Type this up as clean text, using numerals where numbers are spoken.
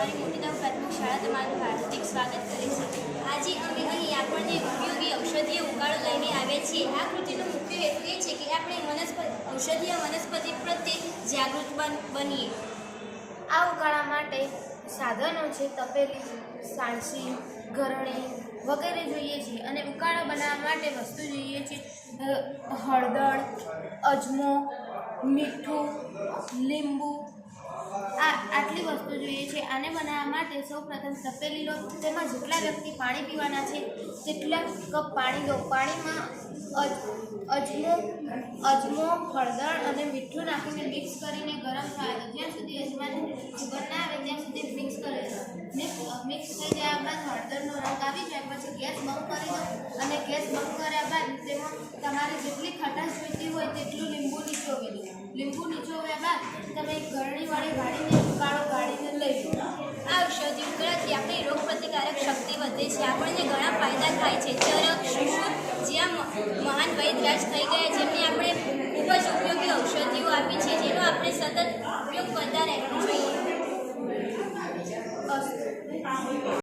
સરકારી મોટીદાવ પ્રાથમિક શાળા તમારું હાર્દિક સ્વાગત કરે છે। આજે અમે અહીં આપણને ઉપયોગી ઔષધીય ઉકાળો લઈને આવ્યા છીએ। આ કૃતિનો મુખ્ય હેતુ એ છે કે આપણે ઔષધીય વનસ્પતિ પ્રત્યે જાગૃત બનીએ। આ ઉકાળા માટે સાધનો છે તપેલી, સાણસી, ગરણી વગેરે જોઈએ છે અને ઉકાળો બનાવવા માટે વસ્તુ જોઈએ છે હળદર, અજમો, મીઠું, લીંબુ, આટલી વસ્તુ જોઈએ છે। આને બનાવવા માટે સૌપ્રથમ તપેલી લો, તેમાં જેટલા વ્યક્તિ પાણી પીવાના છે તેટલા કપ પાણી લો। પાણીમાં અજમો, હળદર અને મીઠું નાખીને મિક્સ કરીને ગરમ થવા દો। જ્યાં સુધી અજમાની સુગંધ ના આવે ત્યાં સુધી મિક્સ કરે દો। મિક્સ થઈ ગયા બાદ હળદરનો રંગ આવી જાય પછી ગેસ બંધ કરી દો અને ગેસ બંધ કર્યા બાદ તેમાં તમારે જેટલી ખટાશ જોઈતી હોય તેટલું લીંબુ નીચોવી દો। લીંબુ નીચોવ્યા બાદ તમે ગરણી વડે ગાળીને ઉકાળો ગાળીને લઈ લો। આ ઔષધિ ઉકાળાથી આપણી રોગપ્રતિકારક શક્તિ વધે છે। આપણને ઘણા ફાયદા થાય છે। ચરક, શિશુ જ્યાં મહાન વૈદ્યરાજ થઈ ગયા